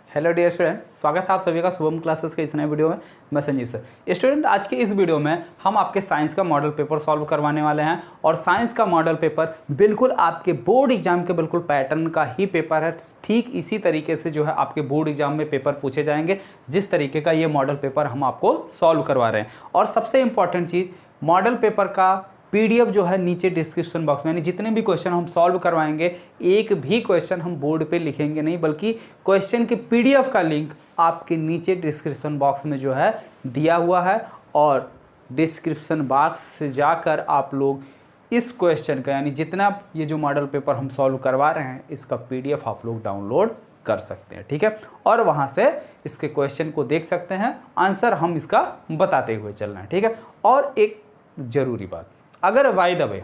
Hello dear student, स्वागत है आप सभी का शुभम क्लासेस के इस नए वीडियो में। मैं संजीव सर। स्टूडेंट, आज के इस वीडियो में हम आपके साइंस का मॉडल पेपर सॉल्व करवाने वाले हैं और साइंस का मॉडल पेपर बिल्कुल आपके बोर्ड एग्जाम के बिल्कुल पैटर्न का ही पेपर है। ठीक इसी तरीके से जो है आपके बोर्ड एग्जाम में पेपर पूछे जाएंगे, जिस तरीके का ये मॉडल पेपर हम आपको सॉल्व करवा रहे हैं। और सबसे इंपॉर्टेंट चीज़, मॉडल पेपर का पीडीएफ जो है नीचे डिस्क्रिप्शन बॉक्स में, यानी जितने भी क्वेश्चन हम सॉल्व करवाएंगे, एक भी क्वेश्चन हम बोर्ड पे लिखेंगे नहीं, बल्कि क्वेश्चन के पीडीएफ का लिंक आपके नीचे डिस्क्रिप्शन बॉक्स में जो है दिया हुआ है। और डिस्क्रिप्शन बॉक्स से जाकर आप लोग इस क्वेश्चन का, यानी जितना ये जो मॉडल पेपर हम सॉल्व करवा रहे हैं, इसका पीडीएफ आप लोग डाउनलोड कर सकते हैं। ठीक है, और वहाँ से इसके क्वेश्चन को देख सकते हैं, आंसर हम इसका बताते हुए चल रहे हैं। ठीक है, और एक ज़रूरी बात, अगर by the way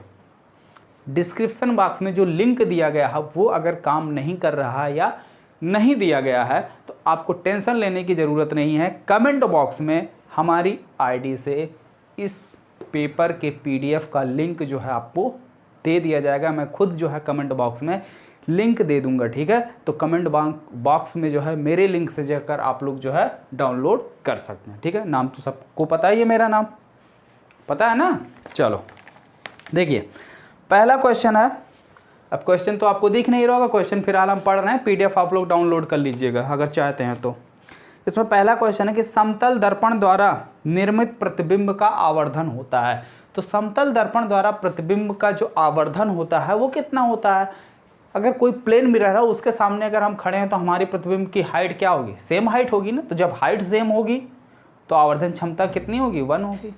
description box में जो लिंक दिया गया है वो अगर काम नहीं कर रहा है या नहीं दिया गया है, तो आपको टेंशन लेने की ज़रूरत नहीं है। कमेंट बॉक्स में हमारी आईडी से इस पेपर के पीडीएफ का लिंक जो है आपको दे दिया जाएगा। मैं खुद जो है कमेंट बॉक्स में लिंक दे दूंगा। ठीक है, तो कमेंट बॉक्स में जो है मेरे लिंक से जाकर आप लोग जो है डाउनलोड कर सकते हैं। ठीक है, नाम तो सबको पता ही है, मेरा नाम पता है ना। चलो देखिए, पहला क्वेश्चन है। अब क्वेश्चन तो आपको दिख नहीं रहा होगा, क्वेश्चन फिलहाल हम पढ़ रहे हैं, पीडीएफ आप लोग डाउनलोड कर लीजिएगा अगर चाहते हैं तो। इसमें पहला क्वेश्चन है कि समतल दर्पण द्वारा निर्मित प्रतिबिंब का आवर्धन होता है। तो समतल दर्पण द्वारा प्रतिबिंब का जो आवर्धन होता है वो कितना होता है? अगर कोई प्लेन मिरर है उसके सामने अगर हम खड़े हैं तो हमारी प्रतिबिंब की हाइट क्या होगी? सेम हाइट होगी ना। तो जब हाइट सेम होगी तो आवर्धन क्षमता कितनी होगी? 1 होगी।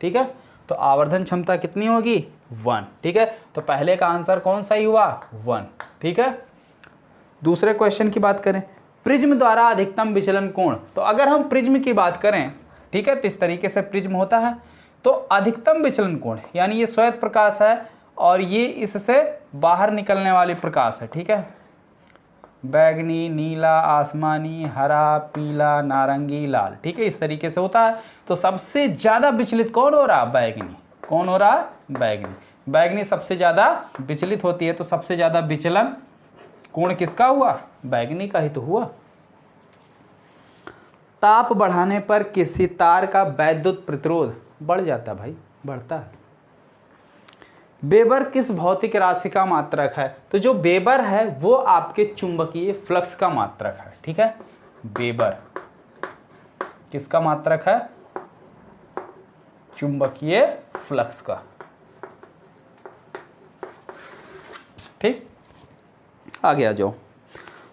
ठीक है, तो आवर्धन क्षमता कितनी होगी? 1। ठीक है, तो पहले का आंसर कौन सा ही हुआ? 1। ठीक है, दूसरे क्वेश्चन की बात करें, प्रिज्म द्वारा अधिकतम विचलन कोण। तो अगर हम प्रिज्म की बात करें, ठीक है, तो इस तरीके से प्रिज्म होता है। तो अधिकतम विचलन कोण, यानी ये श्वेत प्रकाश है और ये इससे बाहर निकलने वाली प्रकाश है। ठीक है, बैगनी, नीला, आसमानी, हरा, पीला, नारंगी, लाल। ठीक है, इस तरीके से होता है। तो सबसे ज़्यादा विचलित कौन हो रहा? बैगनी। कौन हो रहा? बैगनी। बैगनी सबसे ज़्यादा विचलित होती है। तो सबसे ज़्यादा विचलन कोण किसका हुआ? बैगनी का ही तो हुआ। ताप बढ़ाने पर किसी तार का वैद्युत प्रतिरोध बढ़ जाता है? भाई बढ़ता है। वेबर किस भौतिक राशि का मात्रक है? तो जो वेबर है वो आपके चुंबकीय फ्लक्स का मात्रक है। ठीक है, वेबर किसका मात्रक है? चुंबकीय फ्लक्स का। ठीक, आगे आ जाओ।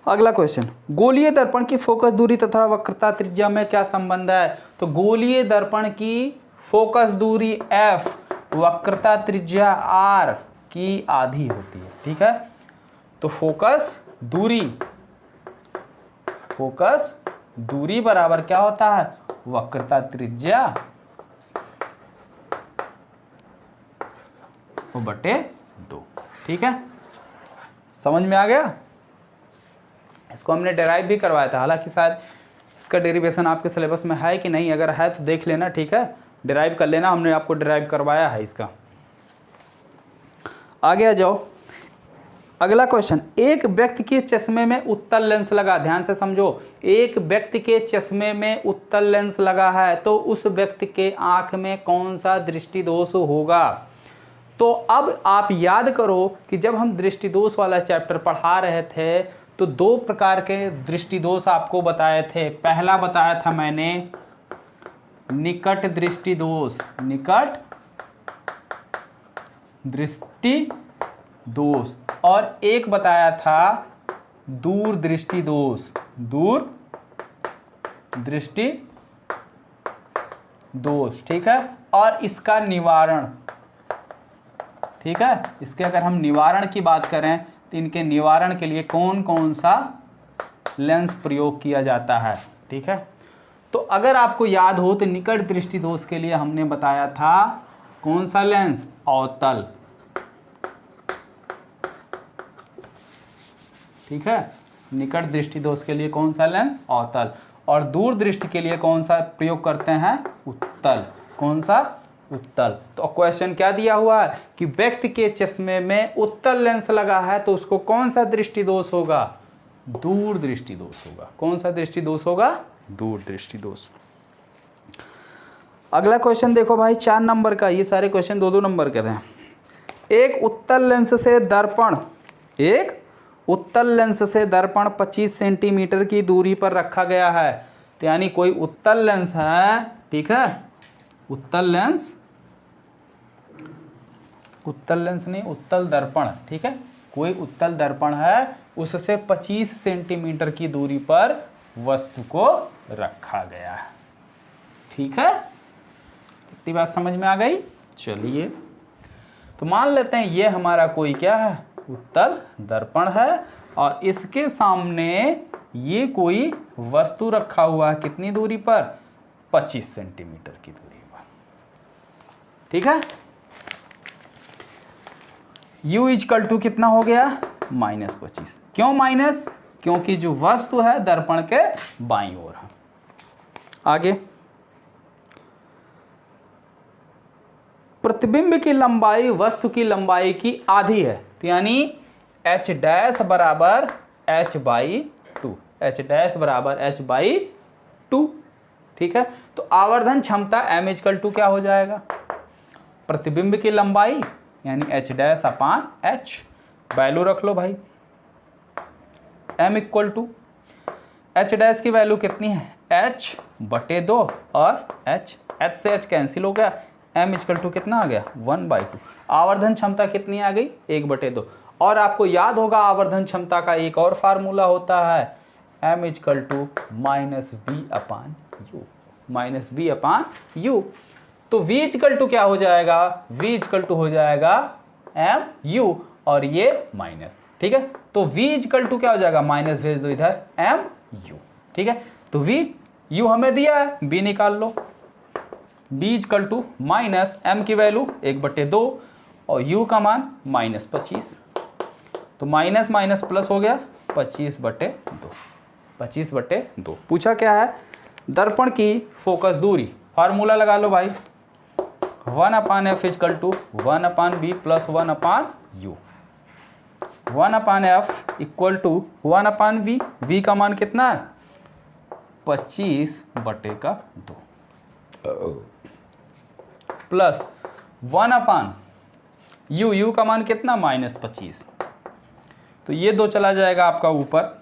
अगला क्वेश्चन, गोलीय दर्पण की फोकस दूरी तथा वक्रता त्रिज्या में क्या संबंध है? तो गोलीय दर्पण की फोकस दूरी f, वक्रता त्रिज्या r की आधी होती है। ठीक है, तो फोकस दूरी बराबर क्या होता है? वक्रता त्रिज्या बटे 2। ठीक है, समझ में आ गया? इसको हमने डेराइव भी करवाया था, हालांकि शायद इसका डेरिवेशन आपके सिलेबस में है कि नहीं, अगर है तो देख लेना। ठीक है, डिराइव कर लेना, हमने आपको डिराइव करवाया है इसका। आगे आ जाओ। अगला क्वेश्चन, एक व्यक्ति के चश्मे में उत्तल लेंस लगा। ध्यान से समझो, एक व्यक्ति के चश्मे में उत्तल लेंस लगा है तो उस व्यक्ति के आंख में कौन सा दृष्टि दोष होगा? तो अब आप याद करो कि जब हम दृष्टि दोष वाला चैप्टर पढ़ा रहे थे तो 2 प्रकार के दृष्टि दोष आपको बताए थे। पहला बताया था मैंने निकट दृष्टि दोष, निकट दृष्टि दोष, और एक बताया था दूर दृष्टि दोष, दूर दृष्टि दोष। ठीक है, और इसका निवारण। ठीक है, इसके अगर हम निवारण की बात करें तो इनके निवारण के लिए कौन कौन सा लेंस प्रयोग किया जाता है? ठीक है, तो अगर आपको याद हो तो निकट दृष्टि दोष के लिए हमने बताया था कौन सा लेंस? अवतल। ठीक है, निकट दृष्टि दोष के लिए कौन सा लेंस? अवतल। और दूर दृष्टि के लिए कौन सा प्रयोग करते हैं? उत्तल। कौन सा? उत्तल। तो क्वेश्चन क्या दिया हुआ है कि व्यक्ति के चश्मे में उत्तल लेंस लगा है तो उसको कौन सा दृष्टि दोष होगा? दूर दृष्टि दोष होगा। कौन सा दृष्टि दोष होगा? दूर दृष्टि दोष। अगला क्वेश्चन देखो भाई 4 नंबर का, ये सारे क्वेश्चन 2-2 नंबर के थे। एक उत्तल लेंस से दर्पण 25 सेंटीमीटर की दूरी पर रखा गया है। तो यानी कोई उत्तल लेंस है, ठीक है, उत्तल लेंस नहीं, उत्तल दर्पण, ठीक है, कोई उत्तल दर्पण है, उससे 25 सेंटीमीटर की दूरी पर वस्तु को रखा गया है। ठीक है, इतनी बात समझ में आ गई। चलिए, तो मान लेते हैं ये हमारा कोई क्या है, उत्तल दर्पण है, और इसके सामने ये कोई वस्तु रखा हुआ है। कितनी दूरी पर? 25 सेंटीमीटर की दूरी पर। ठीक है, u इजकल टू कितना हो गया? -25। क्यों माइनस? क्योंकि जो वस्तु है दर्पण के बाईं ओर है। आगे, प्रतिबिंब की लंबाई वस्तु की लंबाई की आधी है। तो यानी h डैश बराबर h/2, h डैश बराबर h/2। ठीक है, तो आवर्धन क्षमता m इजकल टू क्या हो जाएगा? प्रतिबिंब की लंबाई यानी h dash upon h। Value रख लो भाई, m equal to h dash की वैल्यू कितनी है? h/2 और h से h कैंसिल हो गया, m इक्वल टू कितना आ गया? 1/2। आवर्धन क्षमता कितनी आ गई? 1/2। और आपको याद होगा आवर्धन क्षमता का एक और फार्मूला होता है, m इक्वल टू -b/u। तो v इक्वल टू क्या हो जाएगा? v इक्वल टू हो जाएगा mu, और ये माइनस। ठीक है, तो v इक्वल टू क्या हो जाएगा? माइनस भेज दो इधर mu। ठीक है, तो v u हमें दिया है, b निकाल लो। b equal to minus m की वैल्यू 1/2 और u का मान -25। तो माइनस माइनस प्लस हो गया 25/2। पूछा क्या है? दर्पण की फोकस दूरी। फार्मूला लगा लो भाई, 1/f equal to 1/b plus 1/u। 1/f equal to 1/v। v का मान कितना है? 25/2 प्लस 1/u। u का मान कितना? -25। तो ये 2 चला जाएगा आपका ऊपर।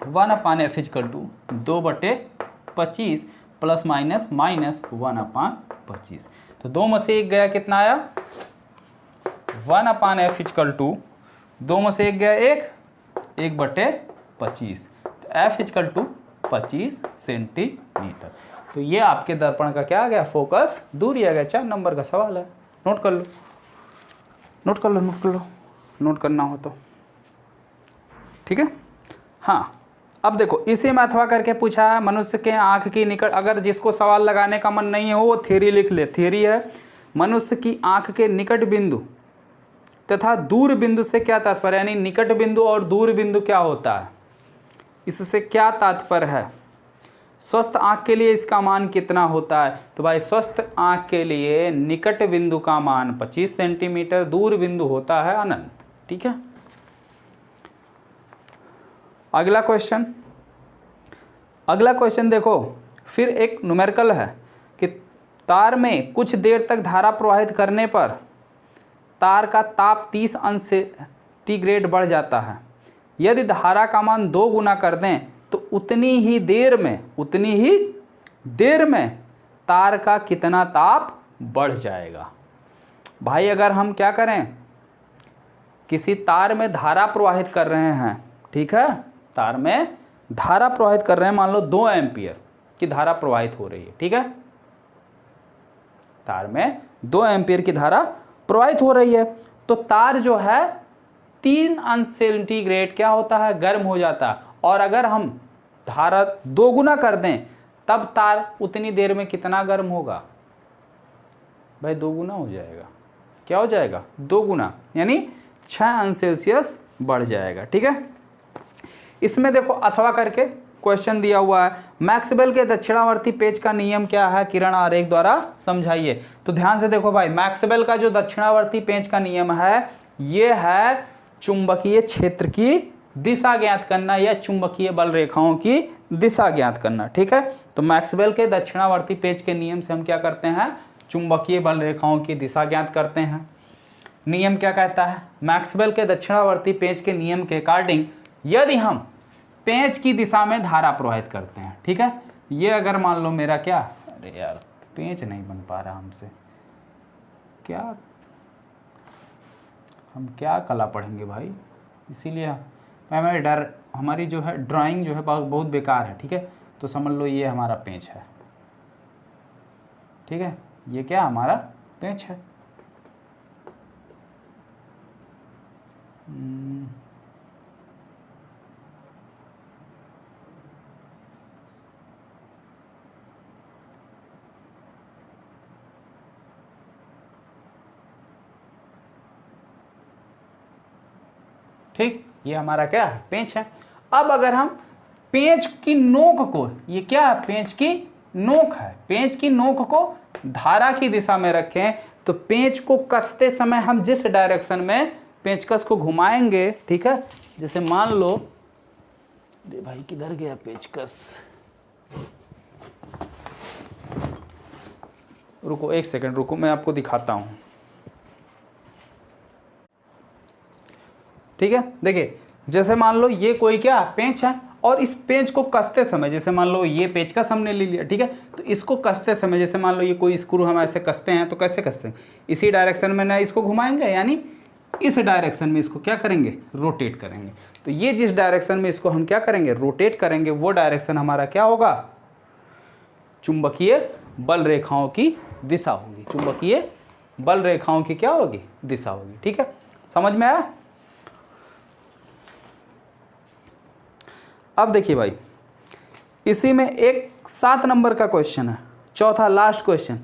1/f equal to 2/25 plus minus minus 1/25। तो 2 में से 1 गया, कितना आया? 1/f इक्वल टू 2 में से 1 गया 1/25। तो f इक्वल टू 25 सेंटीमीटर। तो ये आपके दर्पण का क्या आ गया? फोकस दूरी आ गया। 4 नंबर का सवाल है, नोट कर लो, नोट कर लो, नोट कर लो, नोट करना हो तो। ठीक है, हाँ। अब देखो, इसी में अथवा करके पूछा है, मनुष्य के आंख की निकट, अगर जिसको सवाल लगाने का मन नहीं हो वो थ्योरी लिख ले। थ्योरी है, मनुष्य की आंख के निकट बिंदु तथा दूर बिंदु से क्या तात्पर्य? यानी निकट बिंदु और दूर बिंदु क्या होता है, इससे क्या तात्पर्य है? स्वस्थ आंख के लिए इसका मान कितना होता है? तो भाई स्वस्थ आंख के लिए निकट बिंदु का मान 25 सेंटीमीटर, दूर बिंदु होता है अनंत। ठीक है, अगला क्वेश्चन देखो, फिर एक न्यूमेरिकल है कि तार में कुछ देर तक धारा प्रवाहित करने पर तार का ताप 30 अंश सेंटीग्रेड बढ़ जाता है। यदि धारा का मान 2 गुना कर दें तो उतनी ही देर में तार का कितना ताप बढ़ जाएगा? भाई अगर हम क्या करें, किसी तार में धारा प्रवाहित कर रहे हैं, ठीक है, तार में धारा प्रवाहित कर रहे हैं, मान लो 2 एम्पियर की धारा प्रवाहित हो रही है। ठीक है, तार में 2 एम्पियर की धारा प्रवाहित हो रही है, तो तार जो है 3 अंश सेंटीग्रेड क्या होता है? गर्म हो जाता है। और अगर हम धारा 2 गुना कर दें तब तार उतनी देर में कितना गर्म होगा? भाई 2 गुना हो जाएगा। क्या हो जाएगा? 2 गुना, यानी 6 अंश सेल्सियस बढ़ जाएगा। ठीक है, इसमें देखो अथवा करके क्वेश्चन दिया हुआ है, मैक्सवेल के दक्षिणावर्ती पेच का नियम क्या है? किरण आरेख द्वारा समझाइए। तो ध्यान से देखो भाई, मैक्सवेल का जो दक्षिणावर्ती पेच का नियम है, ये है चुंबकीय क्षेत्र की दिशा ज्ञात करना या चुंबकीय बल रेखाओं की दिशा ज्ञात करना। ठीक है, तो मैक्सवेल के दक्षिणावर्ती पेच के नियम से हम क्या करते हैं, चुंबकीय बल रेखाओं की दिशा ज्ञात करते हैं। नियम क्या कहता है, मैक्सवेल के दक्षिणावर्ती पेच के नियम के अकॉर्डिंग यदि हम पेच की दिशा में धारा प्रवाहित करते हैं, ठीक है, ये अगर मान लो मेरा क्या, अरे यार पेच नहीं बन पा रहा हमसे, क्या हम क्या कला पढ़ेंगे भाई, इसीलिए हमारी जो है ड्राइंग जो है बहुत बेकार है। ठीक है, तो समझ लो ये हमारा पेच है। ठीक है, ये क्या हमारा पेच है। ठीक, ये हमारा क्या है, पेंच है। अब अगर हम पेंच की नोक को, ये क्या है, पेंच की नोक है, पेंच की नोक को धारा की दिशा में रखें तो पेंच को कसते समय हम जिस डायरेक्शन में पेंचकस को घुमाएंगे, ठीक है, जैसे मान लो, अरे भाई किधर गया पेंचकस, रुको एक सेकंड रुको, मैं आपको दिखाता हूं। ठीक है, देखिए जैसे मान लो ये कोई क्या पेंच है और इस पेंच को कसते समय, जैसे मान लो ये पेचकस हमने ले लिया, ठीक है, तो इसको कसते समय जैसे मान लो ये कोई स्क्रू हम ऐसे कसते हैं तो कैसे कसते हैं, इसी डायरेक्शन में ना इसको घुमाएंगे, यानी इस डायरेक्शन में इसको क्या करेंगे, रोटेट करेंगे। तो ये जिस डायरेक्शन में इसको हम क्या करेंगे, रोटेट करेंगे, वो डायरेक्शन हमारा क्या होगा, चुंबकीय बल रेखाओं की दिशा होगी, चुंबकीय बल रेखाओं की क्या होगी, दिशा होगी। ठीक है, समझ में आया। अब देखिए भाई, इसी में एक 7 नंबर का क्वेश्चन है, चौथा लास्ट क्वेश्चन,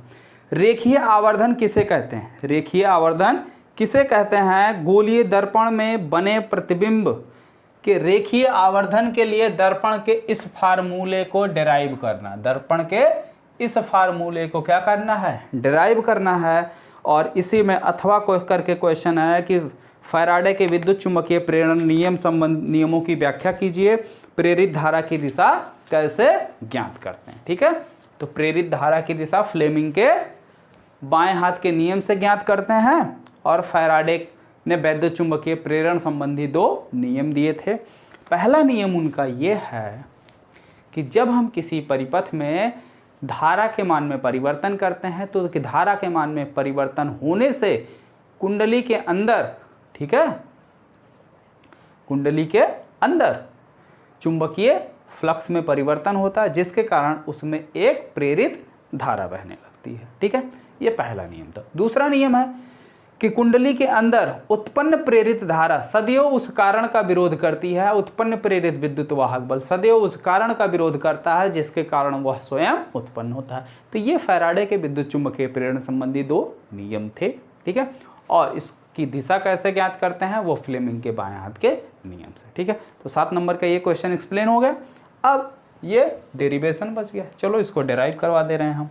रेखीय आवर्धन किसे कहते हैं, रेखीय आवर्धन किसे कहते हैं, गोलीय दर्पण में बने प्रतिबिंब के रेखीय आवर्धन के लिए दर्पण के इस फार्मूले को डिराइव करना, दर्पण के इस फार्मूले को क्या करना है, डिराइव करना है। और इसी में अथवा करके क्वेश्चन है कि फैराडे के विद्युत चुंबकीय प्रेरण नियम संबंध नियमों की व्याख्या कीजिए, प्रेरित धारा की दिशा कैसे ज्ञात करते हैं। ठीक है, तो प्रेरित धारा की दिशा फ्लेमिंग के बाएं हाथ के नियम से ज्ञात करते हैं, और फैराडे ने वैद्युत चुंबकीय प्रेरण संबंधी 2 नियम दिए थे। पहला नियम उनका यह है कि जब हम किसी परिपथ में धारा के मान में परिवर्तन करते हैं तो धारा के मान में परिवर्तन होने से कुंडली के अंदर, ठीक है, कुंडली के अंदर चुंबकीय फ्लक्स में परिवर्तन होता है, जिसके कारण उसमें एक प्रेरित धारा बहने लगती है। ठीक है, ये पहला नियम था। दूसरा नियम है कि कुंडली के अंदर उत्पन्न प्रेरित धारा सदैव उस कारण का विरोध करती है, उत्पन्न प्रेरित विद्युत वाहक बल सदैव उस कारण का विरोध करता है जिसके कारण वह स्वयं उत्पन्न होता है। तो ये फैराडे के विद्युत चुंबकीय प्रेरण संबंधी 2 नियम थे। ठीक है, और इसकी दिशा कैसे ज्ञात करते हैं, वो फ्लेमिंग के बाएं हाथ के नियम से। ठीक है, तो 7 नंबर का ये क्वेश्चन एक्सप्लेन हो गया। अब ये डेरिवेशन बच गया, चलो इसको डेराइव करवा दे रहे हैं हम।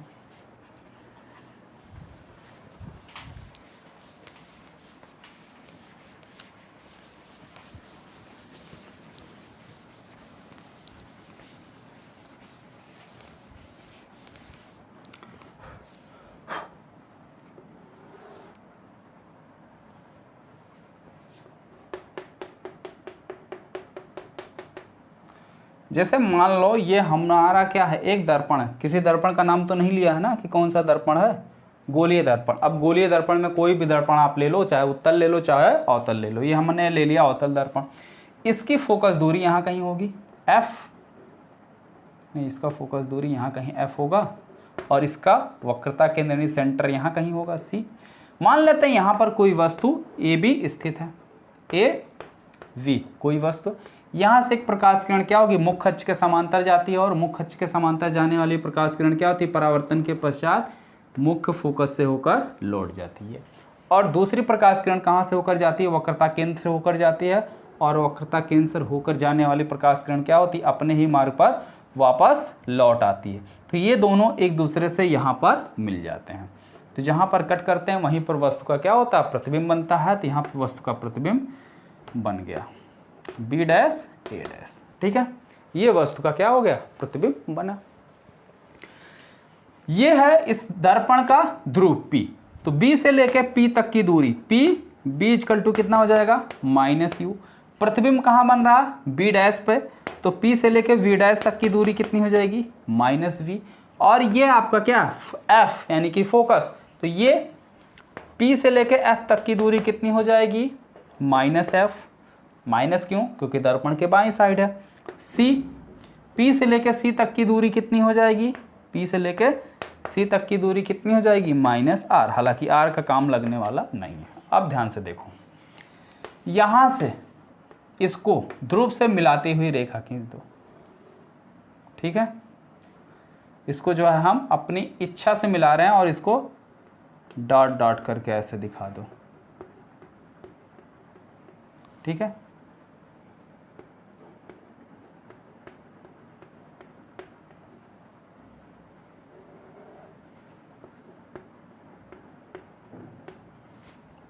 जैसे मान लो ये हमारा क्या है, एक दर्पण है, किसी दर्पण का नाम तो नहीं लिया है ना कि कौन सा दर्पण है, गोलीय दर्पण। अब गोलीय दर्पण में कोई भी दर्पण आप ले लो, चाहे उत्तल ले लो चाहे अवतल ले लो, ये हमने ले लिया अवतल दर्पण। इसकी फोकस दूरी यहाँ कहीं होगी F, नहीं इसका फोकस दूरी यहाँ कहीं F होगा, और इसका वक्रता केंद्र यानी सेंटर यहाँ कहीं होगा C। मान लेते हैं यहाँ पर कोई वस्तु AB स्थित है, AV कोई वस्तु, यहाँ से एक प्रकाश किरण क्या होगी, मुख्य अक्ष के समांतर जाती है, और मुख्य अक्ष के समांतर जाने वाली प्रकाश किरण क्या होती है, परावर्तन के पश्चात मुख्य फोकस से होकर लौट जाती है। और दूसरी प्रकाश किरण कहाँ से होकर जाती है, वक्रता केंद्र से होकर जाती है, और वक्रता केंद्र से होकर जाने वाली प्रकाश किरण क्या होती है, अपने ही मार्ग पर वापस लौट आती है। तो ये दोनों एक दूसरे से यहाँ पर मिल जाते हैं। तो जहाँ पर कट करते हैं वहीं पर वस्तु का क्या होता है, प्रतिबिंब बनता है। तो यहाँ पर वस्तु का प्रतिबिंब बन गया। बी डैश ए डैश। ठीक है, ये वस्तु का क्या हो गया, प्रतिबिंब बना। ये है इस दर्पण का ध्रुव P। तो B से लेके P तक की दूरी P, B इक्वल टू कितना हो जाएगा, -u। प्रतिबिंब कहाँ बन रहा, B डैश पे, तो P से लेके V डैश तक की दूरी कितनी हो जाएगी, -v। और ये आपका क्या, F यानी कि फोकस, तो ये P से लेके F तक की दूरी कितनी हो जाएगी, -f। माइनस क्यों, क्योंकि दर्पण के बाईं साइड है। C, P से लेके C तक की दूरी कितनी हो जाएगी, P से लेके C तक की दूरी कितनी हो जाएगी, -r। हालांकि r का काम लगने वाला नहीं है। अब ध्यान से देखो, यहां से इसको ध्रुव से मिलाती हुई रेखा खींच दो। ठीक है, इसको जो है हम अपनी इच्छा से मिला रहे हैं और इसको डॉट डॉट करके ऐसे दिखा दो। ठीक है,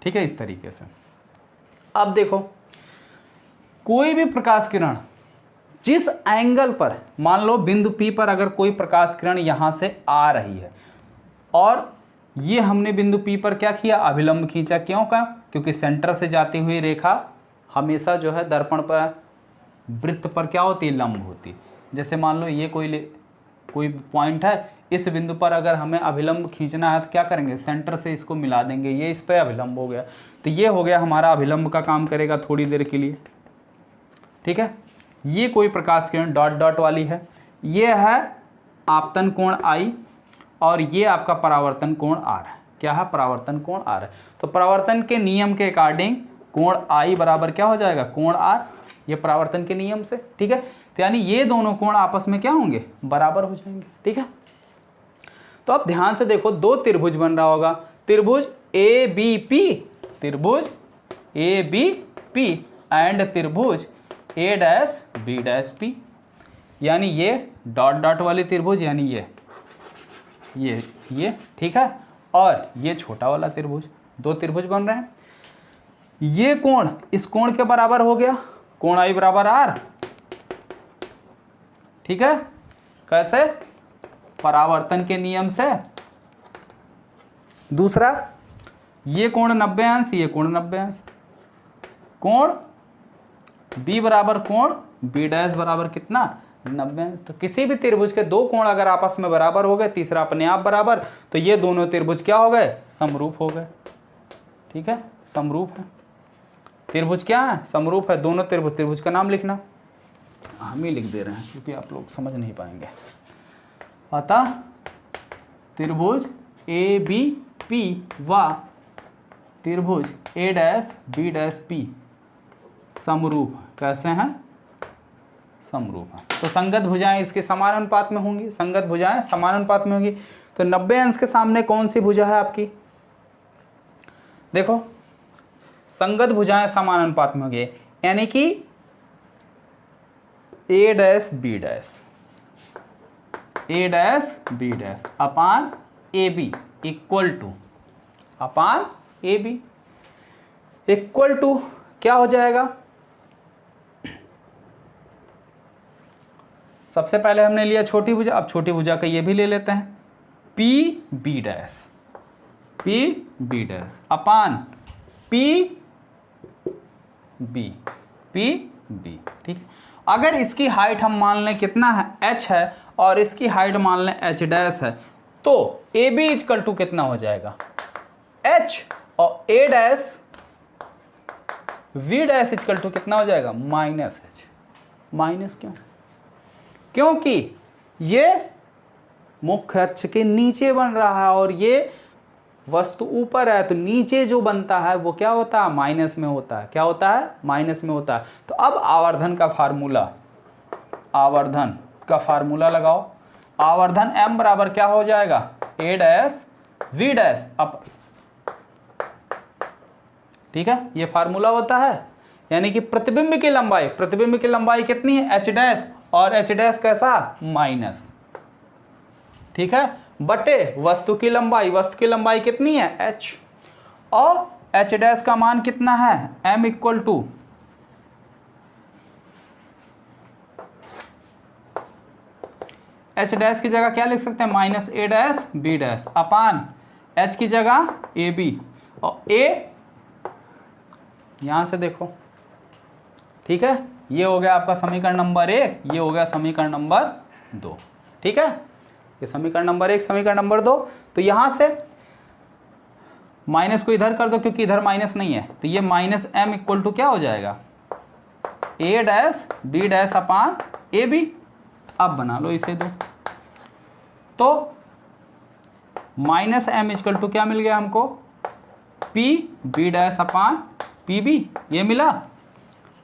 ठीक है, इस तरीके से। अब देखो, कोई भी प्रकाश किरण जिस एंगल पर, मान लो बिंदु P पर अगर कोई प्रकाश किरण यहां से आ रही है और ये हमने बिंदु P पर क्या किया, अभिलंब खींचा। क्यों का, क्योंकि सेंटर से जाती हुई रेखा हमेशा जो है दर्पण पर, वृत्त पर क्या होती है, लंब होती। जैसे मान लो ये कोई पॉइंट है, इस बिंदु पर अगर हमें अभिलंब खींचना है तो क्या करेंगे, सेंटर से इसको मिला देंगे, ये इस पे अभिलंब हो गया। तो ये हो गया हमारा अभिलंब का काम करेगा थोड़ी देर के लिए। ठीक है, ये कोई प्रकाश किरण डॉट डॉट वाली है, ये है आपतन कोण I और ये आपका परावर्तन कोण R है। क्या है, परावर्तन कोण R है। तो परावर्तन के नियम के अकॉर्डिंग कोण I बराबर क्या हो जाएगा, कोण R, ये परावर्तन के नियम से। ठीक है, तो यानी ये दोनों कोण आपस में क्या होंगे, बराबर हो जाएंगे। ठीक है, तो अब ध्यान से देखो, दो त्रिभुज बन रहा होगा, त्रिभुज ABP, त्रिभुज ABP एंड त्रिभुज A dash B dash P। यानी ये डॉट डॉट वाली त्रिभुज, यानी ये ठीक है, और ये छोटा वाला त्रिभुज, दो त्रिभुज बन रहे हैं। ये कोण इस कोण के बराबर हो गया, कोण I बराबर R। ठीक है, कैसे, परावर्तन के नियम से। दूसरा, ये कोण 90 अंश, ये कोण 90 अंश, कोण B बराबर कोण B डैश बराबर कितना, 90 अंश। तो किसी भी त्रिभुज के दो कोण अगर आपस में बराबर हो गए, तीसरा अपने आप बराबर, तो ये दोनों त्रिभुज क्या हो गए, समरूप हो गए। ठीक है, समरूप है, त्रिभुज क्या है, समरूप है। दोनों त्रिभुज का नाम लिखना, हम ही लिख दे रहे हैं क्योंकि आप लोग समझ नहीं पाएंगे। अतः त्रिभुज ABP व त्रिभुज A dash B dash P समरूप। कैसे हैं, समरूप है। तो संगत भुजाएं इसके समान अनुपात में होंगी, संगत भुजाएं समान अनुपात में होंगी। तो 90 अंश के सामने कौन सी भुजा है आपकी, देखो संगत भुजाएं समान अनुपात में होंगी, यानी कि A dash B dash, A dash B dash upon AB equal to, upon AB equal to क्या हो जाएगा, सबसे पहले हमने लिया छोटी भुजा, अब छोटी भुजा का ये भी ले लेते हैं, PB डैश, PB डैश अपान PB, PB। ठीक है, अगर इसकी हाइट हम मान लें कितना है, h है, और इसकी हाइट मान लें h डैश है, तो AB इक्वल टू कितना हो जाएगा, h, और A dash V dash equal to कितना हो जाएगा, -h। माइनस क्यों, क्योंकि ये मुख्य अक्ष के नीचे बन रहा है और ये वस्तु ऊपर है, तो नीचे जो बनता है वो क्या होता है, माइनस में होता है। क्या होता है, माइनस में होता है। तो अब आवर्धन का फार्मूला लगाओ। आवर्धन M बराबर क्या हो जाएगा, A डैश V डैश अब, ठीक है, ये फार्मूला होता है। यानी कि प्रतिबिंब की लंबाई कितनी है, h डैश, और h डैश कैसा, माइनस। ठीक है, बटे वस्तु की लंबाई कितनी है, h, और h डैश का मान कितना है, m equal to H dash की जगह क्या लिख सकते हैं, minus A dash B dash upon H की जगह ए बी, और ए यहां से देखो, ठीक है। ये हो गया आपका समीकरण नंबर 1, ये हो गया समीकरण नंबर 2, ठीक है। ये समीकरण नंबर 1, समीकरण नंबर 2। तो यहां से माइनस को इधर कर दो क्योंकि इधर माइनस नहीं है, तो ये माइनस एम इक्वल टू क्या हो जाएगा, A dash B dash upon A B. अब बना लो इसे दो, तो माइनस एम इक्वल टू क्या मिल गया हमको, P B dash upon P B, ये मिला,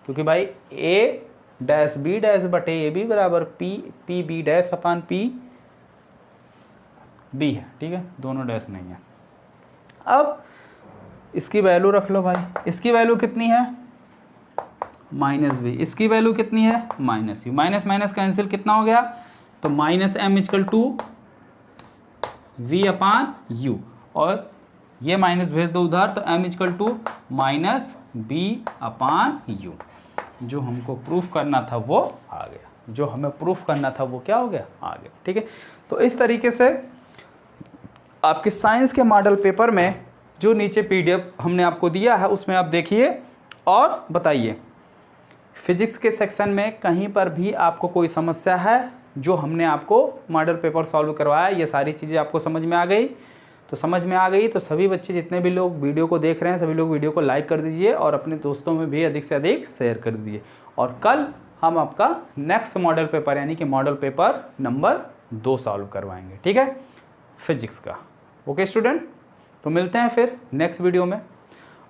क्योंकि भाई ए डैश बी डैश बटे ए बी बराबर P B dash upon P B है, ठीक है, दोनों डैश नहीं है। अब इसकी वैल्यू रख लो भाई, इसकी वैल्यू कितनी है, माइनस बी, इसकी वैल्यू कितनी है, minus U, minus minus cancel कितना हो गया, तो minus M equal to V upon U, और ये माइनस भेज दो उधर, तो M equal to minus B upon U. जो हमको प्रूफ करना था वो आ गया, जो हमें प्रूफ करना था वो क्या हो गया, आ गया, ठीक है। तो इस तरीके से आपके साइंस के मॉडल पेपर में जो नीचे पीडीएफ हमने आपको दिया है उसमें आप देखिए और बताइए। फिजिक्स के सेक्शन में कहीं पर भी आपको कोई समस्या है, जो हमने आपको मॉडल पेपर सॉल्व करवाया, ये सारी चीज़ें आपको समझ में आ गई, तो समझ में आ गई तो सभी बच्चे जितने भी लोग वीडियो को देख रहे हैं, सभी लोग वीडियो को लाइक कर दीजिए और अपने दोस्तों में भी अधिक से अधिक शेयर कर दीजिए। और कल हम आपका नेक्स्ट मॉडल पेपर यानी कि मॉडल पेपर नंबर 2 सॉल्व करवाएंगे, ठीक है, फिजिक्स का। ओके स्टूडेंट, तो मिलते हैं फिर नेक्स्ट वीडियो में।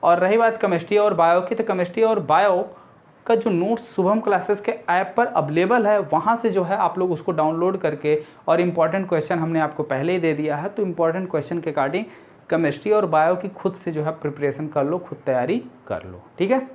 और रही बात केमिस्ट्री और बायो की, तो केमिस्ट्री और बायो का जो नोट्स शुभम क्लासेस के ऐप पर अवेलेबल है, वहाँ से जो है आप लोग उसको डाउनलोड करके, और इम्पॉर्टेंट क्वेश्चन हमने आपको पहले ही दे दिया है, तो इम्पॉर्टेंट क्वेश्चन के अकॉर्डिंग केमिस्ट्री और बायो की खुद से जो है प्रिपरेशन कर लो, खुद तैयारी कर लो, ठीक है।